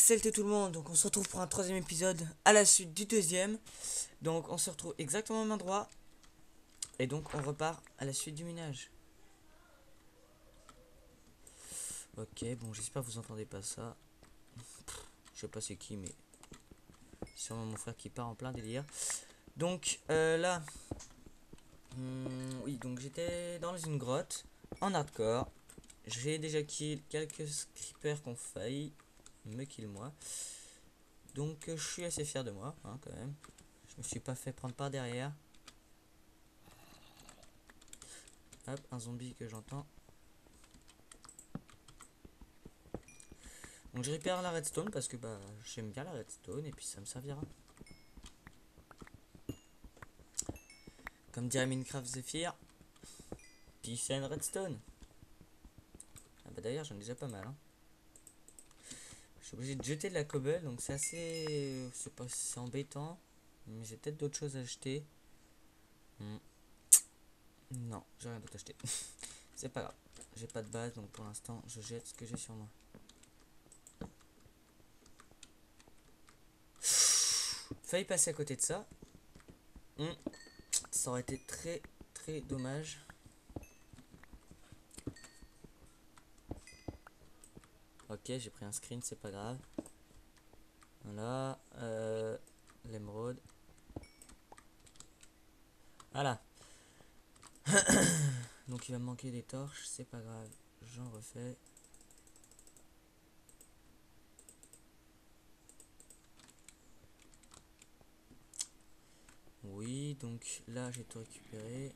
salut tout le monde, donc on se retrouve pour un troisième épisode à la suite du deuxième. Donc on se retrouve exactement au même endroit. Et donc on repart à la suite du minage. Ok, bon j'espère que vous entendez pas ça. Je sais pas c'est qui mais c'est sûrement mon frère qui part en plein délire. Donc là, oui donc j'étais dans une grotte en hardcore. J'ai déjà kill quelques creepers qui ont failli me kill moi. Donc je suis assez fier de moi hein, quand même. Je me suis pas fait prendre par derrière. Hop, un zombie que j'entends. Donc je récupère la redstone parce que bah j'aime bien la redstone et puis ça me servira. Comme dirait Minecraft Zephyr, peace and redstone. Ah bah d'ailleurs j'en ai déjà pas mal hein. Je suis obligé de jeter de la cobble donc c'est assez... c'est embêtant. Mais j'ai peut-être d'autres choses à acheter. Non, j'ai rien d'autre à acheter. C'est pas grave. J'ai pas de base donc pour l'instant je jette ce que j'ai sur moi. Failli passer à côté de ça. Ça aurait été très dommage. Ok, j'ai pris un screen, c'est pas grave. Voilà, l'émeraude. Voilà. Donc il va me manquer des torches, c'est pas grave, j'en refais. Oui, donc là j'ai tout récupéré.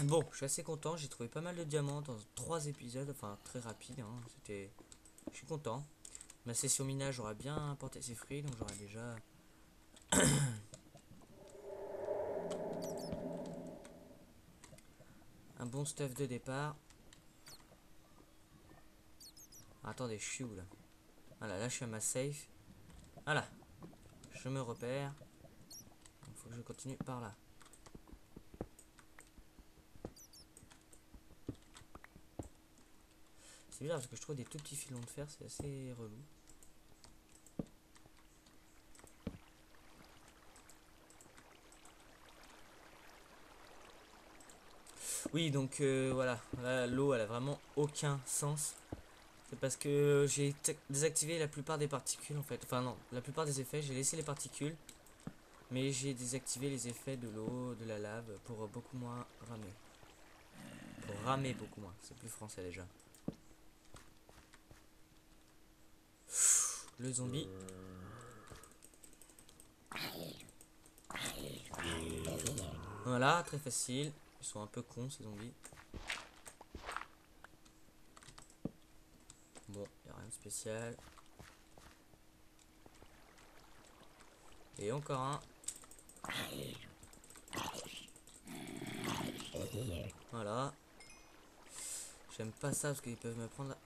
Bon, je suis assez content, j'ai trouvé pas mal de diamants dans 3 épisodes, enfin très rapide, hein. C'était... Je suis content. Ma session minage aura bien porté ses fruits, donc j'aurai déjà... un bon stuff de départ. Attendez, je suis où là? Voilà, là je suis à ma safe. Voilà, je me repère. Il faut que je continue par là. C'est bizarre parce que je trouve des tout petits filons de fer, c'est assez relou. Oui, donc voilà, l'eau elle a vraiment aucun sens. C'est parce que j'ai désactivé la plupart des particules en fait. Enfin non, la plupart des effets, j'ai laissé les particules. Mais j'ai désactivé les effets de l'eau, de la lave pour beaucoup moins ramer. Pour ramer beaucoup moins, c'est plus français déjà. Le zombie. Voilà, très facile. Ils sont un peu cons ces zombies. Bon, y a rien de spécial. Et encore un. Voilà. J'aime pas ça parce qu'ils peuvent me prendre.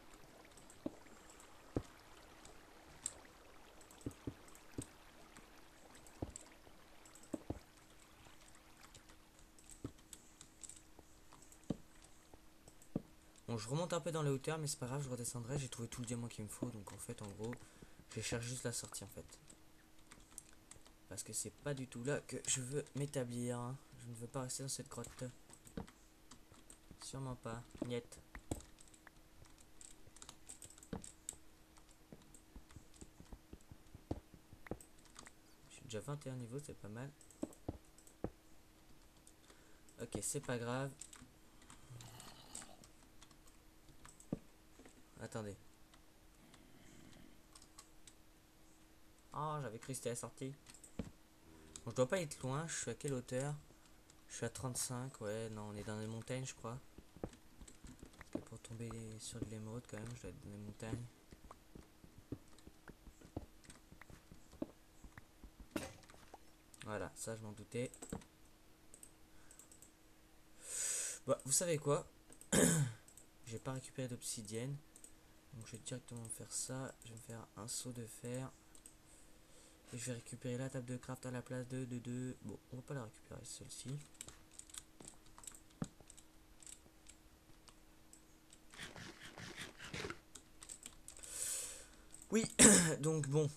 Bon, je remonte un peu dans les hauteurs, mais c'est pas grave, je redescendrai. J'ai trouvé tout le diamant qu'il me faut, donc en fait, en gros, je cherche juste la sortie en fait. Parce que c'est pas du tout là que je veux m'établir. Hein. Je ne veux pas rester dans cette grotte. Sûrement pas. Niet. J'ai déjà 21 niveaux, c'est pas mal. Ok, c'est pas grave. Attendez. Oh, j'avais cru que c'était la sortie. Bon, je dois pas être loin. Je suis à quelle hauteur? Je suis à 35. Ouais, non, on est dans les montagnes, je crois. Parce que pour tomber sur de l'émeraude, quand même, je dois être dans les montagnes. Voilà, ça, je m'en doutais. Bah, vous savez quoi? J'ai pas récupéré d'obsidienne. Donc je vais directement faire ça. Je vais me faire un seau de fer. Et je vais récupérer la table de craft à la place de. Bon, on va pas la récupérer celle-ci. Oui, donc bon,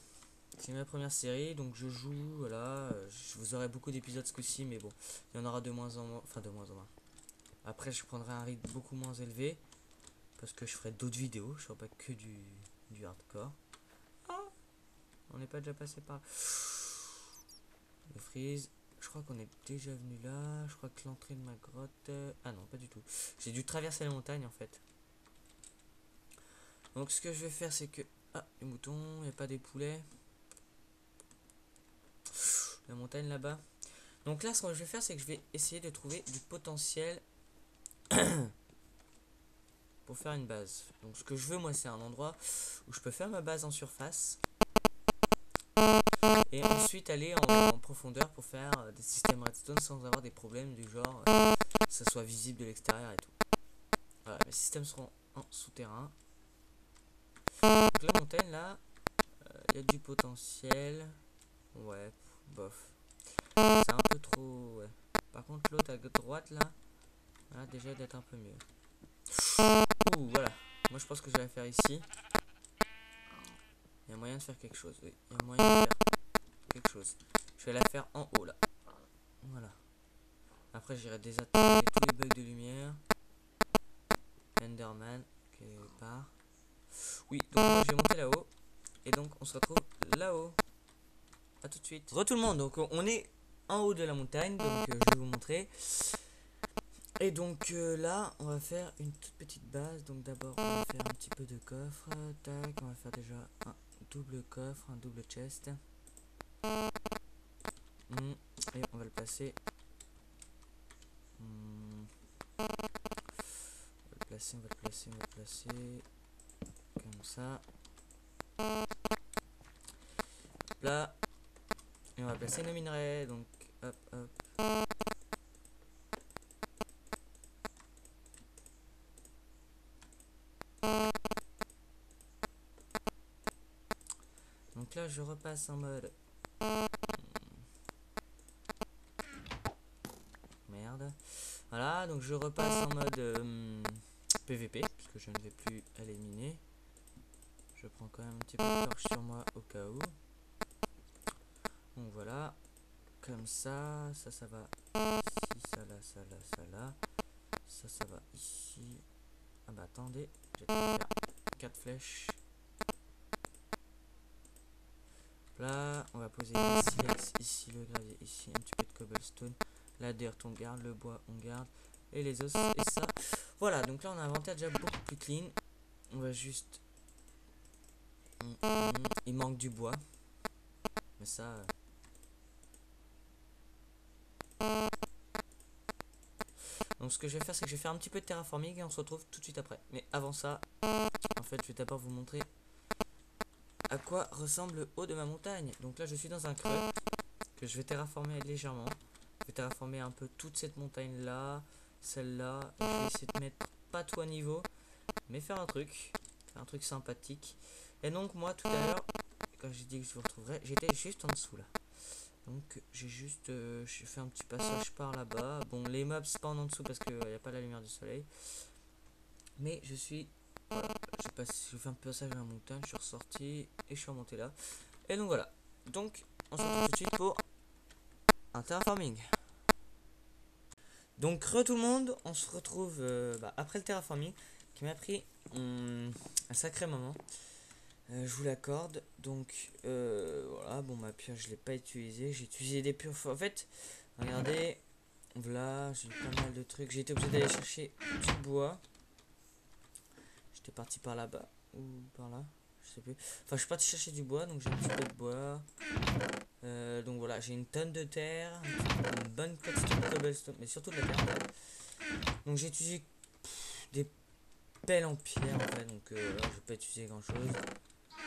c'est ma première série, donc je joue, voilà, je vous aurai beaucoup d'épisodes ce coup-ci, mais bon, il y en aura de moins en moins, enfin de moins en moins. Après, je prendrai un rythme beaucoup moins élevé, parce que je ferai d'autres vidéos, je ferai pas que du hardcore. Ah, on n'est pas déjà passé par le freeze. Je crois qu'on est déjà venu là, je crois que l'entrée de ma grotte... Ah non, pas du tout. J'ai dû traverser la montagne en fait. Donc ce que je vais faire, c'est que... Ah, les moutons, il n'y a pas des poulets. La montagne là-bas. Donc là, ce que je vais faire, c'est que je vais essayer de trouver du potentiel pour faire une base. Donc ce que je veux, moi, c'est un endroit où je peux faire ma base en surface. Et ensuite aller en profondeur pour faire des systèmes redstone sans avoir des problèmes du genre que ça soit visible de l'extérieur et tout. Voilà, mes systèmes seront en souterrain. Donc la montagne là, il y a du potentiel. Ouais, bof. C'est un peu trop... Ouais. Par contre l'autre à droite là, voilà, déjà d'être un peu mieux. Ouh, voilà. Moi je pense que je vais la faire ici. Il y a moyen de faire quelque chose, oui. Il y a moyen de faire quelque chose. Je vais la faire en haut là. Voilà. Après j'irai désactiver tous les bugs de lumière. Enderman, quelque part. Oui, donc moi je vais monter là-haut. Et donc on se retrouve là-haut. A tout de suite. Re tout le monde, donc on est en haut de la montagne. Donc je vais vous montrer. Et donc là, on va faire une toute petite base. Donc d'abord, on va faire un petit peu de coffre. Tac, on va faire déjà un double coffre, un double chest. Et on va le placer. On va le placer, on va le placer, on va le placer. Comme ça. Là. Et on va placer nos minerais. Donc, hop, hop. Donc là, je repasse en mode... Merde. Voilà, donc je repasse en mode PVP, puisque je ne vais plus éliminer. Je prends quand même un petit peu de torche sur moi au cas où. Donc voilà. Comme ça, ça va ici, ça là, ça là, ça là. Ça va ici. Ah bah attendez, j'ai faire 4 flèches. Là, on va poser ici l'axe, ici le gravier, ici un petit peu de cobblestone. La dirt on garde, le bois on garde. Et les os et ça. Voilà, donc là on a un inventaire déjà beaucoup plus clean. On va juste... Il manque du bois. Mais ça... Donc ce que je vais faire, c'est que je vais faire un petit peu de terraforming et on se retrouve tout de suite après. Mais avant ça, en fait, je vais d'abord vous montrer à quoi ressemble le haut de ma montagne. Donc là, je suis dans un creux que je vais terraformer légèrement. Je vais terraformer un peu toute cette montagne là, celle-là. Je vais essayer de mettre pas tout à niveau, mais faire un truc sympathique. Et donc moi, tout à l'heure, quand j'ai dit que je vous retrouverais, j'étais juste en dessous là. Donc j'ai juste j'ai fait un petit passage par là-bas. Bon, les mobs spawnent en dessous parce qu'il n'y a pas la lumière du soleil. Mais je suis... Voilà, j'ai fait un passage à la montagne, je suis ressorti et je suis remonté là. Et donc voilà. Donc on se retrouve tout de suite pour un terraforming. Donc tout le monde, on se retrouve après le terraforming qui m'a pris un sacré moment. Je vous l'accorde. Donc voilà, bon ma pierre je l'ai pas utilisée. J'ai utilisé des pierres. En fait, regardez, voilà, j'ai eu pas mal de trucs. J'ai été obligé d'aller chercher du bois. J'étais parti par là-bas ou par là, je sais plus. Enfin, je suis parti chercher du bois, donc j'ai un petit peu de bois. Donc voilà, j'ai une tonne de terre, une bonne quantité de cobblestone, mais surtout de la terre. En fait. Donc j'ai utilisé des pelles en pierre en fait, donc je vais pas utiliser grand chose.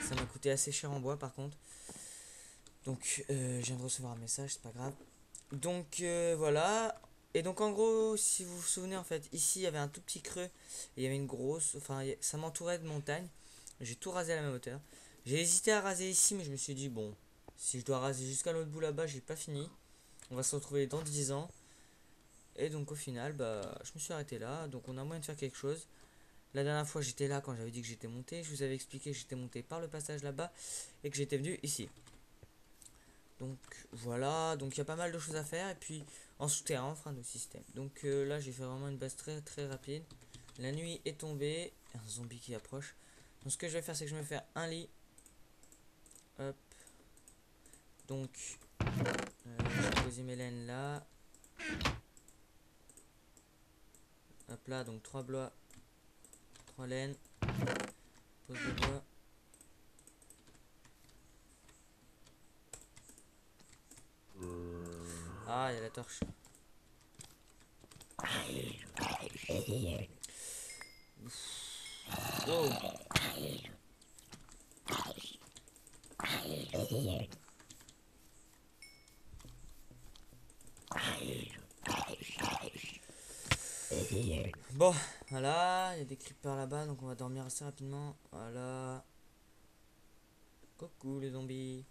Ça m'a coûté assez cher en bois par contre. Donc je viens de recevoir un message, c'est pas grave. Donc voilà. Et donc en gros, si vous vous souvenez en fait, ici il y avait un tout petit creux et il y avait une grosse, enfin ça m'entourait de montagne. J'ai tout rasé à la même hauteur. J'ai hésité à raser ici, mais je me suis dit, bon, si je dois raser jusqu'à l'autre bout là-bas, j'ai pas fini. On va se retrouver dans 10 ans. Et donc au final, bah, je me suis arrêté là. Donc on a moyen de faire quelque chose. La dernière fois, j'étais là quand j'avais dit que j'étais monté. Je vous avais expliqué que j'étais monté par le passage là-bas et que j'étais venu ici. Donc voilà, donc il y a pas mal de choses à faire. Et puis en souterrain, on fera nos systèmes. Donc là, j'ai fait vraiment une base très très rapide. La nuit est tombée. Un zombie qui approche. Donc ce que je vais faire, c'est que je vais me faire un lit. Hop. Donc, je vais poser mes laines là. Hop là, donc 3 blocs, 3 laines. Pose le bois. Ah, il y a la torche. Wow. Bon, voilà, il y a des creepers là-bas, donc on va dormir assez rapidement. Voilà. Coucou les zombies.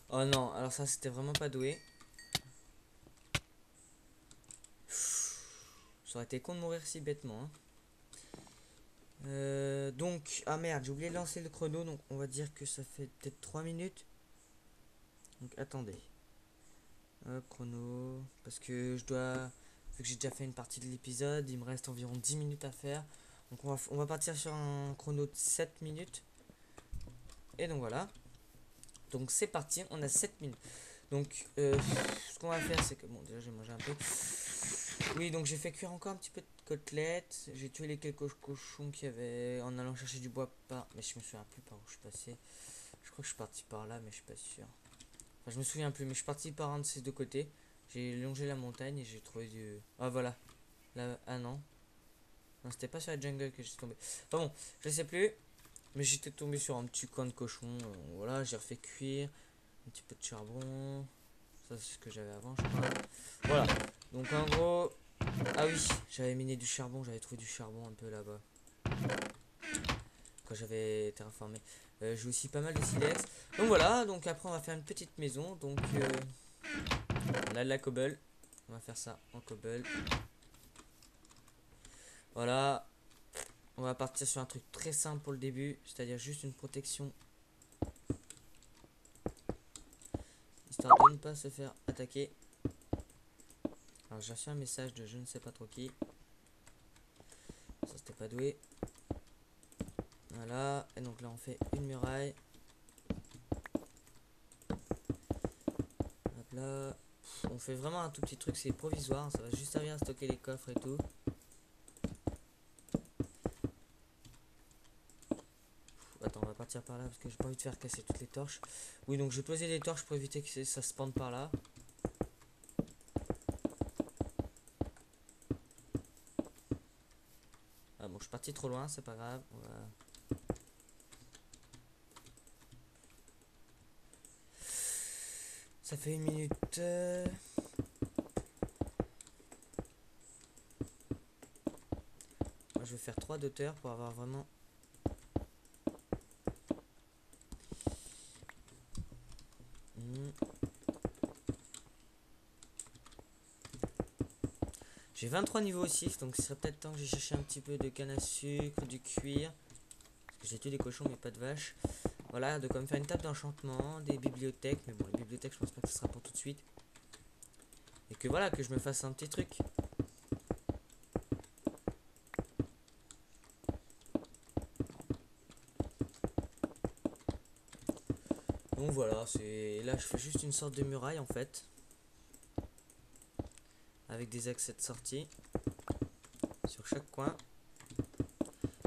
Oh non, alors ça c'était vraiment pas doué. Ça aurait été con de mourir si bêtement. Hein. Donc, ah merde, j'ai oublié de lancer le chrono, donc on va dire que ça fait peut-être 3 minutes. Donc attendez. Hop, chrono. Parce que je dois. Vu que j'ai déjà fait une partie de l'épisode, il me reste environ 10 minutes à faire. Donc on va partir sur un chrono de 7 minutes. Et donc voilà. Donc c'est parti, on a 7 minutes. Donc ce qu'on va faire, c'est que. Bon, déjà j'ai mangé un peu. Oui, donc j'ai fait cuire encore un petit peu de côtelettes. J'ai tué les quelques cochons qu'il y avait en allant chercher du bois par. Mais je me souviens plus par où je suis passé. Je crois que je suis parti par là, mais je suis pas sûr. Enfin, je me souviens plus, mais je suis parti par un de ces deux côtés. J'ai longé la montagne et j'ai trouvé du. Ah voilà. Là, ah non. Non, c'était pas sur la jungle que j'étais tombé. Enfin bon, je sais plus. Mais j'étais tombé sur un petit coin de cochon. Voilà, j'ai refait cuire. Un petit peu de charbon. Ça, c'est ce que j'avais avant, je crois. Voilà. Donc en gros. Ah oui, j'avais miné du charbon. J'avais trouvé du charbon un peu là-bas. Quand j'avais terraformé. J'ai aussi pas mal de silex. Donc voilà, donc après on va faire une petite maison. Donc on a de la cobble. On va faire ça en cobble. Voilà. On va partir sur un truc très simple pour le début. C'est-à-dire juste une protection. Histoire de ne pas se faire attaquer. Alors j'ai reçu un message de je ne sais pas trop qui. Ça c'était pas doué. Voilà. Et donc là on fait une muraille. Hop là. On fait vraiment un tout petit truc, c'est provisoire. Ça va juste servir à stocker les coffres et tout. Attends, on va partir par là parce que j'ai pas envie de faire casser toutes les torches. Oui, donc je vais poser des torches pour éviter que ça se pende par là. Ah bon, je suis parti trop loin, c'est pas grave. On va... Ça fait 1 minute. Moi, je vais faire 3 d'auteur pour avoir vraiment... J'ai 23 niveaux aussi, donc ce serait peut-être temps que j'ai cherché un petit peu de canne à sucre, du cuir. Parce que j'ai tué des cochons mais pas de vaches. Voilà, de quoi me faire une table d'enchantement, des bibliothèques. Mais bon, les bibliothèques, je pense pas que ce sera pour tout de suite. Et que voilà, que je me fasse un petit truc. Donc voilà, c'est là je fais juste une sorte de muraille en fait. Avec des accès de sortie. Sur chaque coin.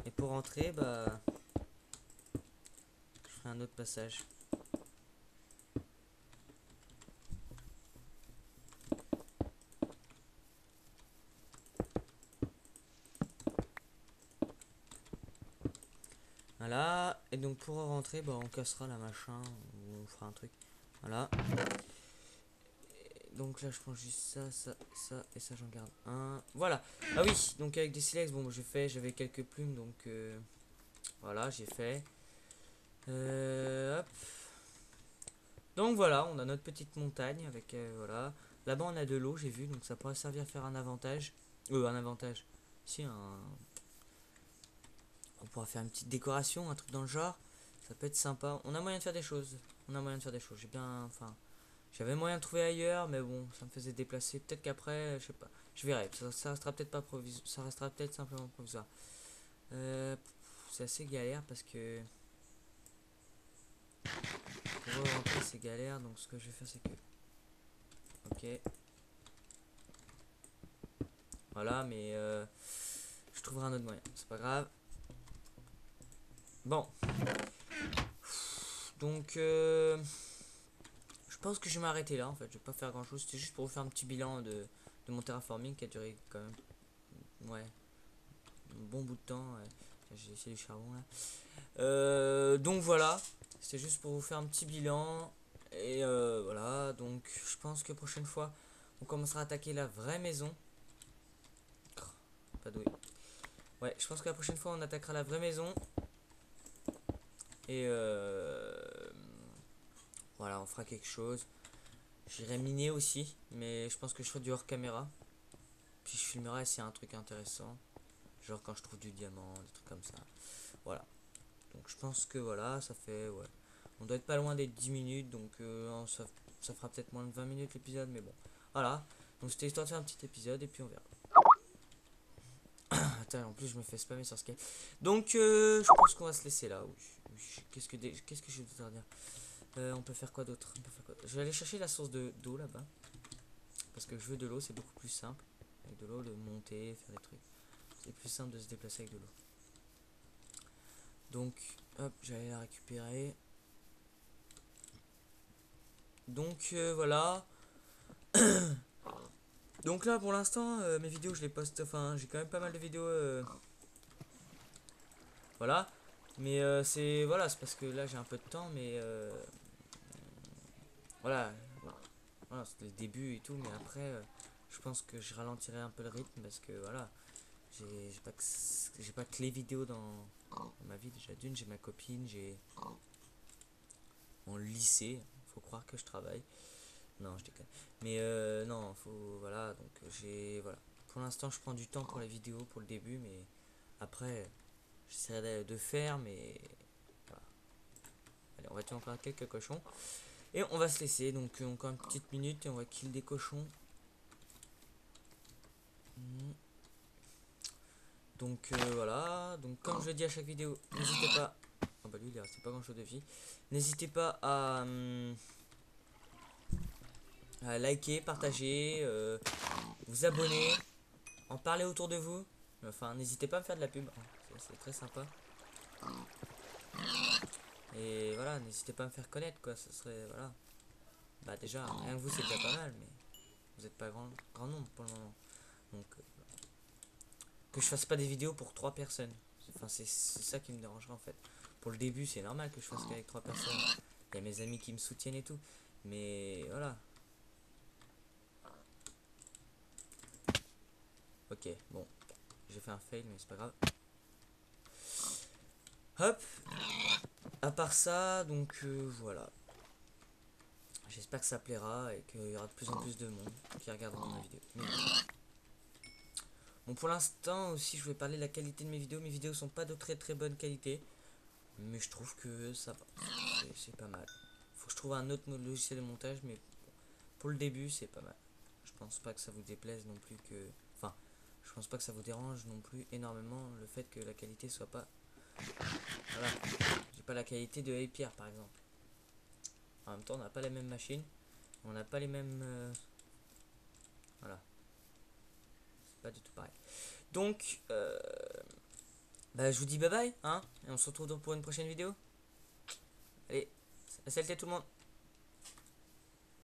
Et pour rentrer, bah... je ferai un autre passage. Voilà, et donc pour rentrer, bah on cassera la machin, ou on fera un truc. Voilà. donc là je prends juste ça, ça, ça et ça j'en garde un. Voilà. Ah oui, donc avec des silex, bon j'ai fait, j'avais quelques plumes donc voilà j'ai fait. Hop. Donc voilà, on a notre petite montagne avec voilà. Là-bas on a de l'eau j'ai vu donc ça pourrait servir à faire un avantage. Un avantage. Si un. On pourra faire une petite décoration, un truc dans le genre. Ça peut être sympa. On a moyen de faire des choses. On a moyen de faire des choses. J'ai bien, enfin. J'avais moyen de trouver ailleurs, mais bon, ça me faisait déplacer. Peut-être qu'après, je sais pas. Je verrai. Ça restera peut-être pas provisoire. Ça restera peut-être simplement provisoire. C'est assez galère parce que pour rentrer c'est galère. Donc ce que je vais faire c'est que, ok, voilà, mais je trouverai un autre moyen. C'est pas grave. Bon, donc je pense que je vais m'arrêter là. En fait, je vais pas faire grand chose. C'était juste pour vous faire un petit bilan de mon terraforming qui a duré quand même, ouais, un bon bout de temps. Ouais. J'ai essayé du charbon là. Donc voilà, c'était juste pour vous faire un petit bilan. Et voilà, donc je pense que prochaine fois, on commencera à attaquer la vraie maison. Pas doué. Ouais, je pense que la prochaine fois, on attaquera la vraie maison. Et voilà, on fera quelque chose. J'irai miner aussi, mais je pense que je ferai du hors caméra. Puis je filmerai s'il y a un truc intéressant. Genre quand je trouve du diamant, des trucs comme ça. Voilà. Donc je pense que voilà, ça fait, ouais. On doit être pas loin des 10 minutes, donc ça fera peut-être moins de 20 minutes l'épisode, mais bon. Voilà. Donc c'était histoire de faire un petit épisode et puis on verra. Attends, en plus je me fais spammer sur Skype. Donc je pense qu'on va se laisser là. Oui. Qu'est-ce que je dois dire? On peut faire quoi d'autre? Je vais aller chercher la source d'eau là-bas. Parce que je veux de l'eau, c'est beaucoup plus simple. Avec de l'eau, de monter, faire des trucs. C'est plus simple de se déplacer avec de l'eau. Donc, hop, j'allais la récupérer. Donc, voilà. Donc là, pour l'instant, mes vidéos, je les poste. Enfin, j'ai quand même pas mal de vidéos. Voilà. Mais c'est voilà, c'est parce que là, j'ai un peu de temps. Mais voilà. Voilà, c'était le début et tout. Mais après, je pense que je ralentirai un peu le rythme. Parce que voilà. J'ai pas que les vidéos dans ma vie. Déjà d'une, j'ai ma copine, j'ai mon lycée. Faut croire que je travaille. Non, je déconne. Mais non, faut voilà. Donc j'ai voilà. Pour l'instant, je prends du temps pour les vidéos pour le début, mais après, j'essaierai de faire, mais voilà. Allez, on va tuer encore quelques cochons et on va se laisser. Donc encore une petite minute et on va kill des cochons. Donc voilà, donc comme je le dis à chaque vidéo, n'hésitez pas. Oh bah lui il est resté pas grand chose de vie. N'hésitez pas à liker, partager, vous abonner, en parler autour de vous. Enfin n'hésitez pas à me faire de la pub, hein. C'est très sympa. Et voilà, n'hésitez pas à me faire connaître quoi, ce serait voilà. Bah déjà, rien que vous c'est déjà pas mal, mais vous êtes pas grand nombre pour le moment. Donc que je fasse pas des vidéos pour 3 personnes. Enfin, c'est ça qui me dérangerait en fait. Pour le début, c'est normal que je fasse qu'avec 3 personnes. Il y a mes amis qui me soutiennent et tout. Mais voilà. Ok, bon. J'ai fait un fail, mais c'est pas grave. Hop. À part ça, donc voilà. J'espère que ça plaira et qu'il y aura de plus en plus de monde qui regardera ma vidéo. Bon, pour l'instant aussi, je vais parler de la qualité de mes vidéos. Mes vidéos sont pas de très très bonne qualité. Mais je trouve que ça va. C'est pas mal. Faut que je trouve un autre logiciel de montage, mais pour le début, c'est pas mal. Je pense pas que ça vous déplaise non plus que. Enfin, je pense pas que ça vous dérange non plus énormément le fait que la qualité soit pas. Voilà. J'ai pas la qualité de APR par exemple. En même temps, on n'a pas la même machine. On n'a pas les mêmes. Voilà. C'est pas du tout pareil. Donc, bah, je vous dis bye bye, hein. Et on se retrouve donc pour une prochaine vidéo. Allez, salut tout le monde.